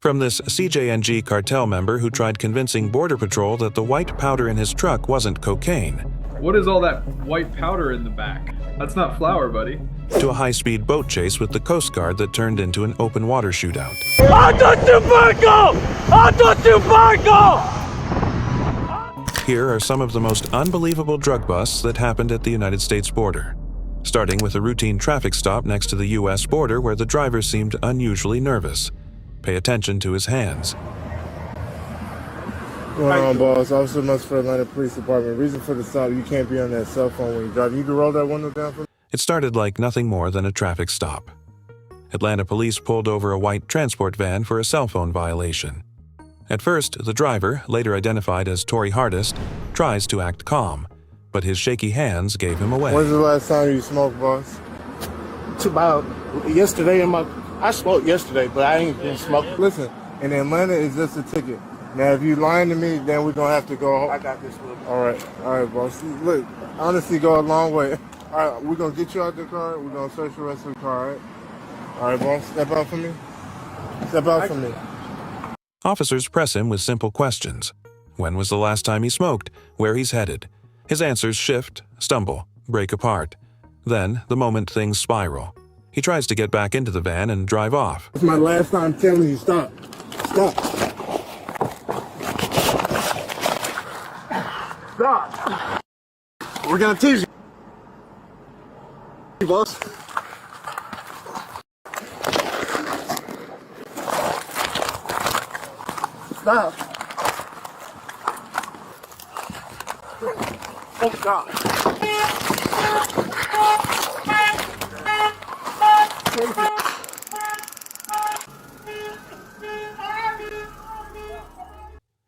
From this CJNG Cartel member who tried convincing Border Patrol that the white powder in his truck wasn't cocaine. What is all that white powder in the back? That's not flour, buddy. To a high-speed boat chase with the Coast Guard that turned into an open water shootout. Here are some of the most unbelievable drug busts that happened at the United States border. Starting with a routine traffic stop next to the U.S. border where the driver seemed unusually nervous. Pay attention to his hands. What's going on, boss? Officer Musford, Atlanta Police Department. Reason for the stop, you can't be on that cell phone when you're driving. You can roll that window down for me? It started like nothing more than a traffic stop. Atlanta police pulled over a white transport van for a cell phone violation. At first, the driver, later identified as Torrey Hardest, tries to act calm, but his shaky hands gave him away. When's the last time you smoked, boss? It's about yesterday. I smoked yesterday, but I ain't been smoking. Listen, in Atlanta, it's just a ticket. Now, if you lying to me, then we're going to have to go home. I got this little. All right, boss. Look, honesty go a long way. All right, we're going to get you out the car. We're going to search the rest of the car, all right, boss? Step out for me. Step out for me. Officers press him with simple questions. When was the last time he smoked? Where he's headed? His answers shift, stumble, break apart. Then, the moment things spiral. He tries to get back into the van and drive off. It's my last time telling you, stop. Stop. Stop. We're gonna tease you, boss. Stop. Oh God.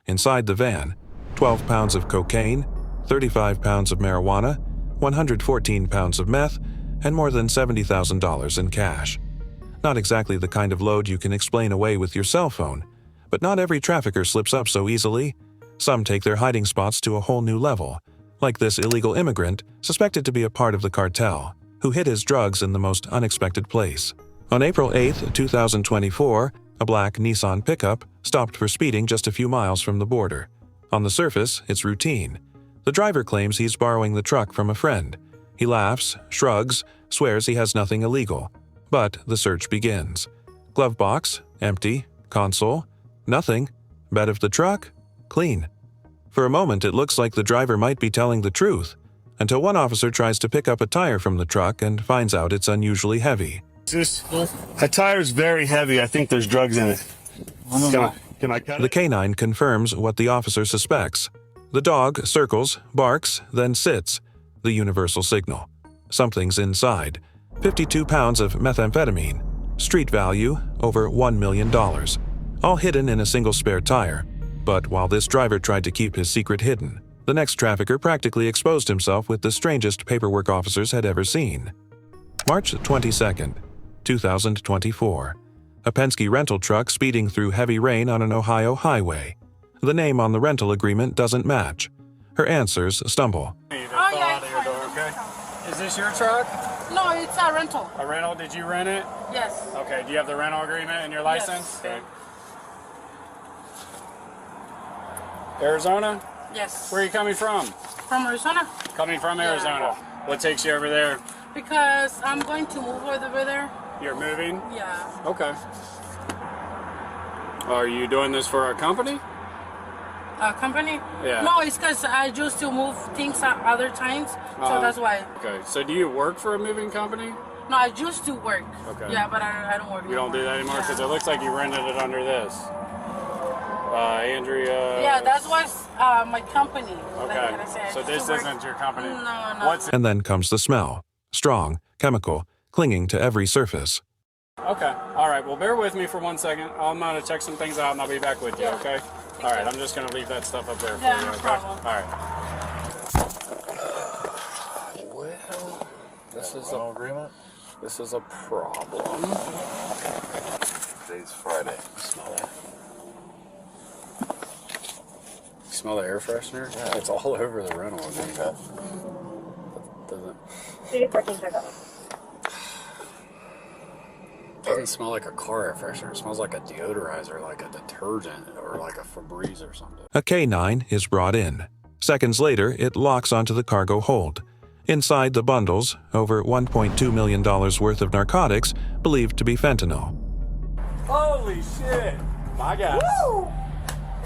Inside the van, 12 pounds of cocaine, 35 pounds of marijuana, 114 pounds of meth, and more than $70,000 in cash. Not exactly the kind of load you can explain away with your cell phone, but not every trafficker slips up so easily. Some take their hiding spots to a whole new level, like this illegal immigrant suspected to be a part of the cartel, who hid his drugs in the most unexpected place. On April 8, 2024, a black Nissan pickup stopped for speeding just a few miles from the border. On the surface, it's routine. The driver claims he's borrowing the truck from a friend. He laughs, shrugs, swears he has nothing illegal. But the search begins. Glove box, empty. Console, nothing. Bed of the truck, clean. For a moment, it looks like the driver might be telling the truth, until one officer tries to pick up a tire from the truck and finds out it's unusually heavy. That tire's very heavy. I think there's drugs in it. Can I cut it? The canine confirms what the officer suspects. The dog circles, barks, then sits. The universal signal. Something's inside. 52 pounds of methamphetamine. Street value, over $1 million. All hidden in a single spare tire. But while this driver tried to keep his secret hidden, the next trafficker practically exposed himself with the strangest paperwork officers had ever seen. March 22nd, 2024. A Penske rental truck speeding through heavy rain on an Ohio highway. The name on the rental agreement doesn't match. Her answers stumble. Is this your truck? No, it's a rental. A rental? Did you rent it? Yes. Okay, do you have the rental agreement and your license? Yes. Okay. Arizona? Yes. Where are you coming from? From Arizona. Coming from Yeah. Arizona. What takes you over there? Because I'm going to move over there. You're moving? Yeah. Okay. Are you doing this for a company? A company? Yeah. No, it's because I used to move things at other times, so that's why. Okay, so do you work for a moving company? No, I used to work. Okay. Yeah, but I don't work You don't do that anymore? Because Yeah. it looks like you rented it under this. Andrea... Yeah, that was my company. Okay, Like I said, I so used this to work- isn't your company? No. What's And then comes the smell. Strong, chemical, clinging to every surface. Okay. All right. Well, bear with me for 1 second. I'm going to check some things out, and I'll be back with you, okay? All right. I'm just going to leave that stuff up there for Yeah, you, no okay? problem. All right. Well, this is a agreement. This is a problem. Today's Friday. Smell that? You smell the air freshener? Yeah. It's all over the rental agreement. Doesn't... doesn't smell like a car air freshener. It smells like a deodorizer, like a detergent, or like a Febreze or something. A K-9 is brought in. Seconds later, it locks onto the cargo hold. Inside the bundles, over $1.2 million worth of narcotics believed to be fentanyl. Holy shit! My God. Woo!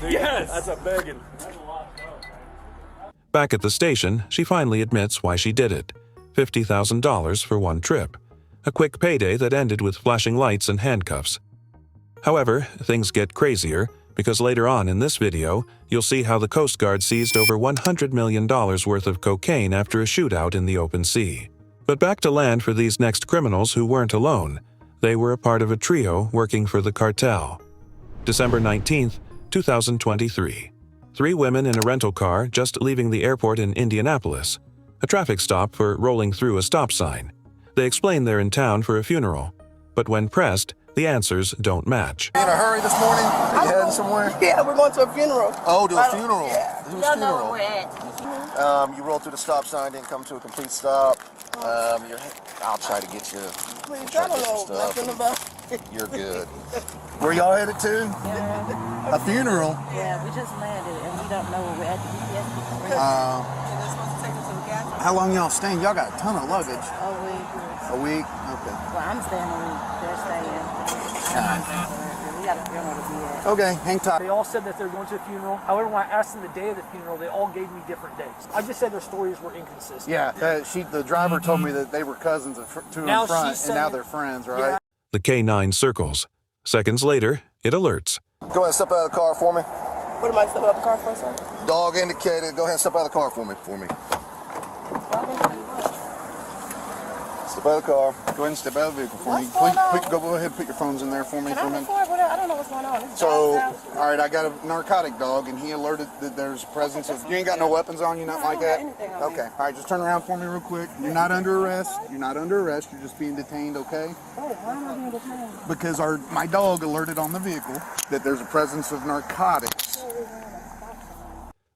Yes! That's a biggin'. Back at the station, she finally admits why she did it. $50,000 for one trip. A quick payday that ended with flashing lights and handcuffs. However, things get crazier because later on in this video, you'll see how the Coast Guard seized over $100 million worth of cocaine after a shootout in the open sea. But back to land for these next criminals who weren't alone. They were a part of a trio working for the cartel. December 19, 2023. 3 women in a rental car just leaving the airport in Indianapolis. A traffic stop for rolling through a stop sign. They explain they're in town for a funeral. But when pressed, the answers don't match. You in a hurry this morning? Are you heading somewhere? Yeah, we're going to a funeral. Oh, to a funeral? Yeah. Whose Y'all funeral? know where we're at. You rolled through the stop sign, didn't come to a complete stop. I'll try to get you. Please, I don't know nothing about it. You're good. Where y'all headed to? Yeah. A funeral? Yeah, we just landed and we don't know where we're at. The GPS How long y'all staying? Y'all got a ton of luggage. Oh, wait. A week? Okay. Well, I'm staying a week. They're staying. We got a funeral to be at. Okay, hang tight. They all said that they're going to a funeral. However, when I asked them the day of the funeral, they all gave me different dates. I just said their stories were inconsistent. Yeah, the driver told me that they were cousins of two Now in front, she's and now saying- they're friends, right? Yeah. The K-9 circles. Seconds later, it alerts. Go ahead and step out of the car for me. What am I stepping out the car for, sir? Dog indicated. Go ahead and step out of the car for me. Step out of the car. Go ahead and step out of the vehicle for me. What's going on? Go ahead and put your phones in there for me. Can I record? I don't know what's going on. This is So, downtown. all right, I got a narcotic dog, and he alerted that there's presence of. You ain't got no weapons on you, nothing No, I like don't that. got anything on me. Okay, all right, just turn around for me real quick. You're not under arrest. You're not under arrest. You're just being detained, okay? Oh, why am I being detained? Because my dog alerted on the vehicle that there's a presence of narcotics.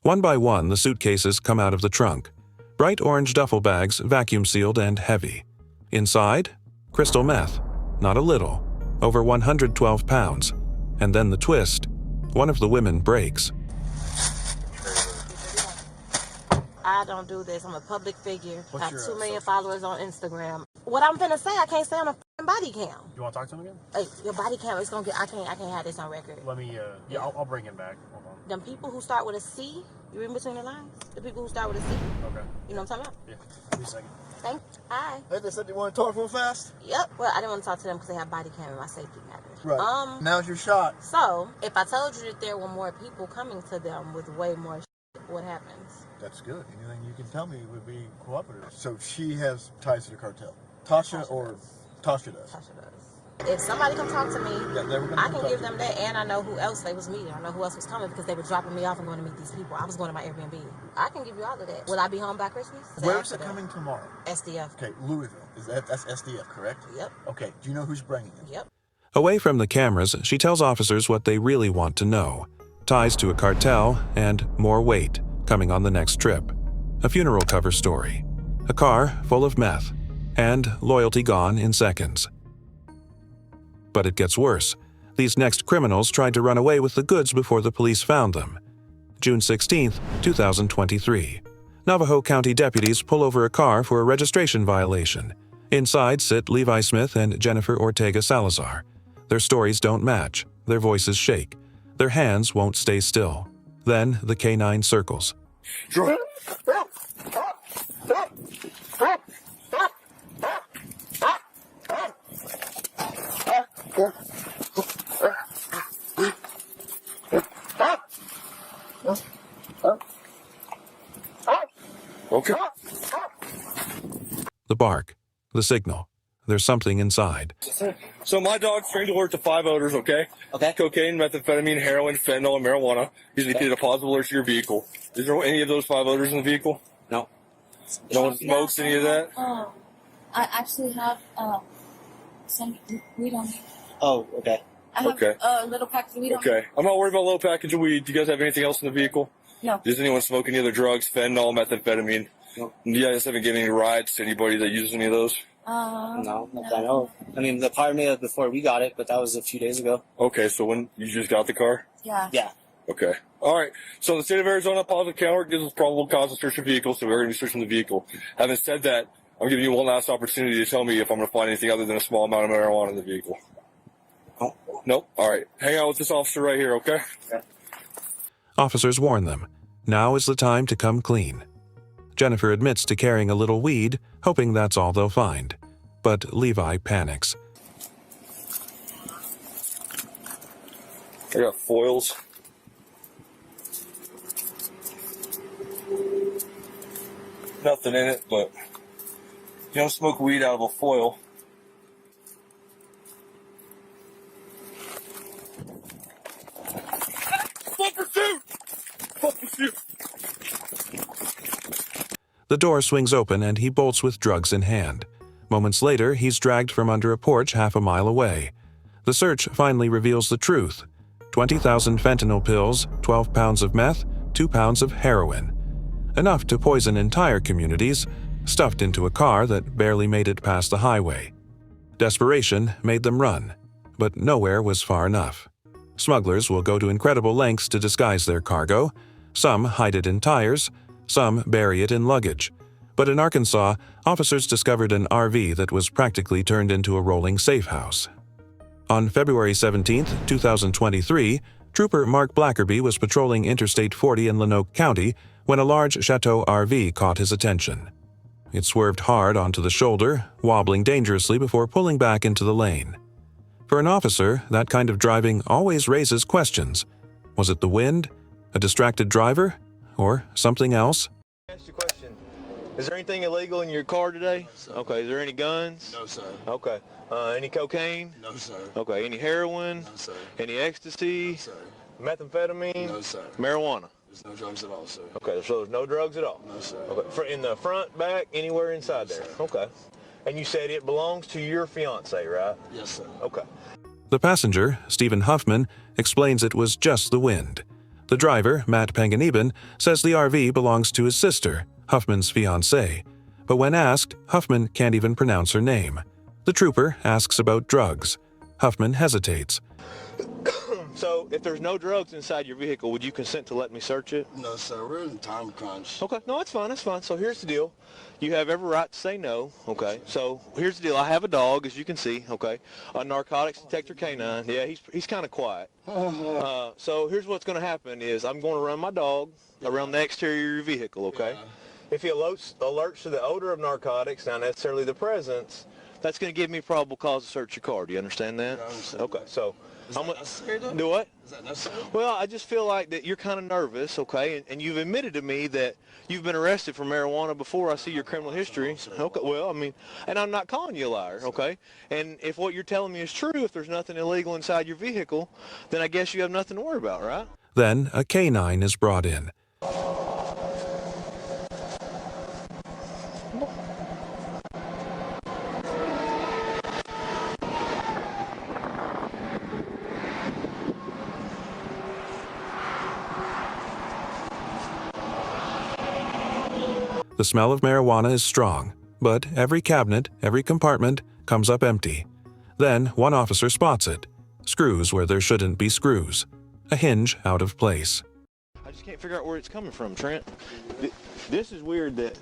One by one, the suitcases come out of the trunk. Bright orange duffel bags, vacuum-sealed and heavy. Inside, crystal meth. Not a little. Over 112 pounds. And then the twist. One of the women breaks. I don't do this. I'm a public figure. I have 2 million followers on Instagram. What I'm finna say, I can't say on a f***ing body cam. You want to talk to him again? Hey, your body cam, it's gonna get, I can't have this on record. Let me, I'll bring him back. Hold on. Them people who start with a C, you read between the lines? The people who start with a C. Okay. You know what I'm talking about? Yeah. Give me a second. Hi. Hey, they said they want to talk real fast? Yep. Well, I didn't want to talk to them because they have body cam in my safety package. Right. Now's your shot. So, if I told you that there were more people coming to them with way more shit, what happens? That's good. Anything you can tell me would be cooperative. So she has ties to the cartel. Tasha does. Tasha does. If somebody come talk to me, I can give them that, and I know who else they was meeting. I know who else was coming because they were dropping me off and going to meet these people. I was going to my Airbnb. I can give you all of that. Will I be home by Christmas? Where's it coming tomorrow? SDF. Okay, Louisville. That's SDF, correct? Yep. Okay, do you know who's bringing it? Yep. Away from the cameras, she tells officers what they really want to know. Ties to a cartel and more weight coming on the next trip. A funeral cover story. A car full of meth. And loyalty gone in seconds. But it gets worse. These next criminals tried to run away with the goods before the police found them. June 16, 2023. Navajo County deputies pull over a car for a registration violation. Inside sit Levi Smith and Jennifer Ortega Salazar. Their stories don't match. Their voices shake. Their hands won't stay still. Then the K-9 circles. Okay. The bark. The signal. There's something inside. So my dog's trained to alert to 5 odors, okay? Okay. Cocaine, methamphetamine, heroin, fentanyl, and marijuana. He's indicated a positive alert to your vehicle. Is there any of those 5 odors in the vehicle? No. No one smokes any of that? I actually have some weed on me. Oh, okay. I have Okay. a little package of weed on me. Okay. I'm not worried about a little package of weed. Do you guys have anything else in the vehicle? No. Does anyone smoke any other drugs, fentanyl, methamphetamine? No. You guys haven't given any rides to anybody that uses any of those? No, not that I know of. I mean, the car may have before we got it, but that was a few days ago. Okay, so when you just got the car? Yeah. Yeah. Okay. All right. So the state of Arizona positive counter gives us probable cause to search the vehicle, so we're going to be searching the vehicle. Having said that, I'm giving you one last opportunity to tell me if I'm going to find anything other than a small amount of marijuana in the vehicle. Oh. Nope. All right. Hang out with this officer right here, okay? Okay. Officers warn them. Now is the time to come clean. Jennifer admits to carrying a little weed, hoping that's all they'll find. But Levi panics. I got foils. Nothing in it, but you don't smoke weed out of a foil. The door swings open and he bolts with drugs in hand. Moments later, he's dragged from under a porch half a mile away. The search finally reveals the truth. 20,000 fentanyl pills, 12 pounds of meth, 2 pounds of heroin. Enough to poison entire communities, stuffed into a car that barely made it past the highway. Desperation made them run, but nowhere was far enough. Smugglers will go to incredible lengths to disguise their cargo. Some hide it in tires, some bury it in luggage. But in Arkansas, officers discovered an RV that was practically turned into a rolling safe house. On February 17, 2023, Trooper Mark Blackerby was patrolling Interstate 40 in Lanoke County when a large Chateau RV caught his attention. It swerved hard onto the shoulder, wobbling dangerously before pulling back into the lane. For an officer, that kind of driving always raises questions. Was it the wind, a distracted driver, or something else? Ask you a question. Is there anything illegal in your car today? Okay. Is there any guns? No, sir. Okay. Any cocaine? No, sir. Okay. Any heroin? No, sir. Any ecstasy? No, sir. Methamphetamine? No, sir. Marijuana? There's no drugs at all, sir. Okay, so there's no drugs at all? No, sir. Okay. In the front, back, anywhere inside there? Sir. Okay. And you said it belongs to your fiance, right? Yes, sir. Okay. The passenger, Stephen Huffman, explains it was just the wind. The driver, Matt Panganiban, says the RV belongs to his sister, Huffman's fiancée. But when asked, Huffman can't even pronounce her name. The trooper asks about drugs. Huffman hesitates. So, if there's no drugs inside your vehicle, would you consent to let me search it? No, sir. We're in time crunch. Okay, no, that's fine, that's fine. So here's the deal. You have every right to say no, okay? So here's the deal. I have a dog, as you can see, okay? A narcotics detector canine. Yeah, he's kind of quiet. So here's what's going to happen is I'm going to run my dog around the exterior of your vehicle, okay? Yeah. If he alerts to the odor of narcotics, not necessarily the presence, that's going to give me probable cause to search your car. Do you understand that? Yeah, I understand. Okay, so Is that necessary, though? do what? Is that necessary? Well, I just feel like that you're kind of nervous, okay? And you've admitted to me that you've been arrested for marijuana before. I see your criminal history. Okay, well, I mean, and I'm not calling you a liar, okay? And if what you're telling me is true, if there's nothing illegal inside your vehicle, then I guess you have nothing to worry about, right? Then a canine is brought in. The smell of marijuana is strong, but every cabinet, every compartment comes up empty. Then one officer spots it. Screws where there shouldn't be screws. A hinge out of place. I just can't figure out where it's coming from, Trent. This is weird that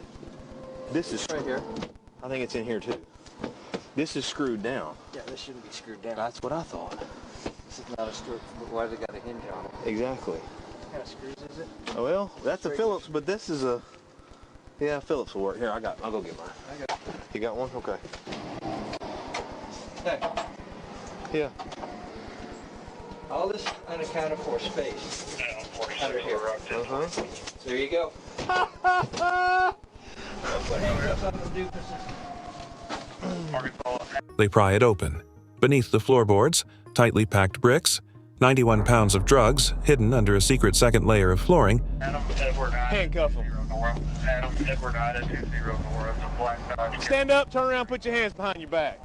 this is right here. I think it's in here too. This is screwed down. Yeah, this shouldn't be screwed down. That's what I thought. This is not a screw. Why they got a hinge on it? Exactly. What kind of screws is it? Oh, well, that's a Phillips, but this is a... Yeah, Phillips will work. Here, I'll go get mine. I got it. You got one? Okay. Hey, Yeah. all this unaccounted for space under here. Uh-huh. There you go. Put handcuffs on the doofuses. They pry it open. Beneath the floorboards, tightly packed bricks, 91 pounds of drugs hidden under a secret second layer of flooring, Handcuff them. Stand up, turn around, put your hands behind your back.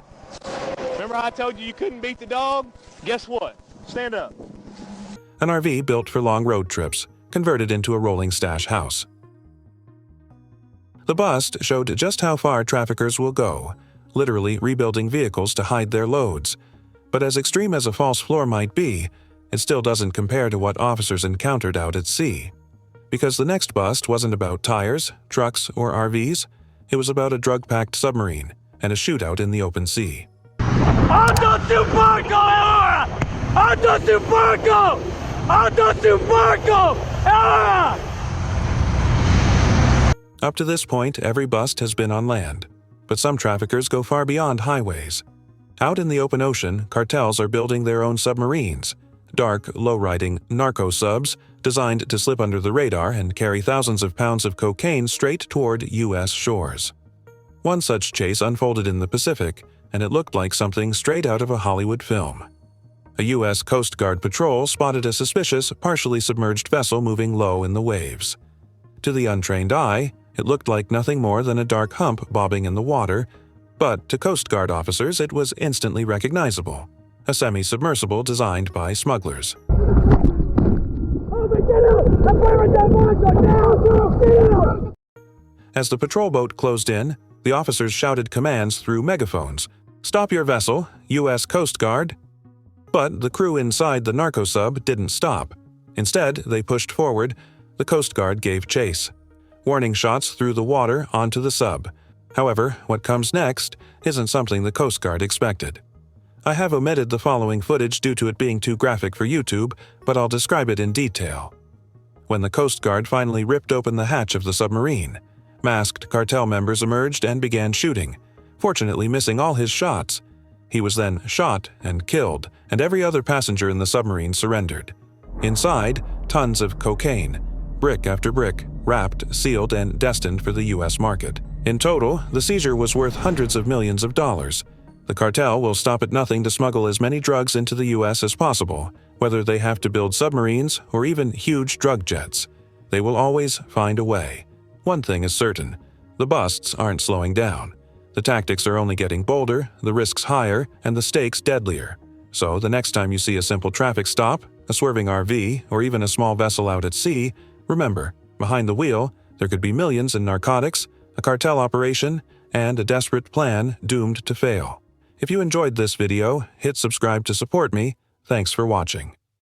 Remember how I told you couldn't beat the dog? Guess what? Stand up. an RV built for long road trips, converted into a rolling stash house. The bust showed just how far traffickers will go, literally rebuilding vehicles to hide their loads. But as extreme as a false floor might be, it still doesn't compare to what officers encountered out at sea. Because the next bust wasn't about tires, trucks, or RVs, it was about a drug-packed submarine and a shootout in the open sea. Up to this point, every bust has been on land, but some traffickers go far beyond highways. Out in the open ocean, cartels are building their own submarines, dark, low-riding narco subs designed to slip under the radar and carry thousands of pounds of cocaine straight toward U.S. shores. One such chase unfolded in the Pacific, and it looked like something straight out of a Hollywood film. A U.S. Coast Guard patrol spotted a suspicious, partially submerged vessel moving low in the waves. To the untrained eye, it looked like nothing more than a dark hump bobbing in the water, but to Coast Guard officers it was instantly recognizable, a semi-submersible designed by smugglers. As the patrol boat closed in, the officers shouted commands through megaphones. "Stop your vessel, U.S. Coast Guard!" But the crew inside the narco sub didn't stop. Instead, they pushed forward. The Coast Guard gave chase. Warning shots through the water onto the sub. However, what comes next isn't something the Coast Guard expected. I have omitted the following footage due to it being too graphic for YouTube, but I'll describe it in detail. When the Coast Guard finally ripped open the hatch of the submarine, masked cartel members emerged and began shooting, fortunately missing all his shots. He was then shot and killed, and every other passenger in the submarine surrendered. Inside, tons of cocaine, brick after brick, wrapped, sealed, and destined for the U.S. market. In total, the seizure was worth hundreds of millions of dollars. The cartel will stop at nothing to smuggle as many drugs into the U.S. as possible, whether they have to build submarines or even huge drug jets. They will always find a way. One thing is certain, the busts aren't slowing down. The tactics are only getting bolder, the risks higher, and the stakes deadlier. So the next time you see a simple traffic stop, a swerving RV, or even a small vessel out at sea, remember, behind the wheel, there could be millions in narcotics, a cartel operation, and a desperate plan doomed to fail. If you enjoyed this video, hit subscribe to support me. Thanks for watching.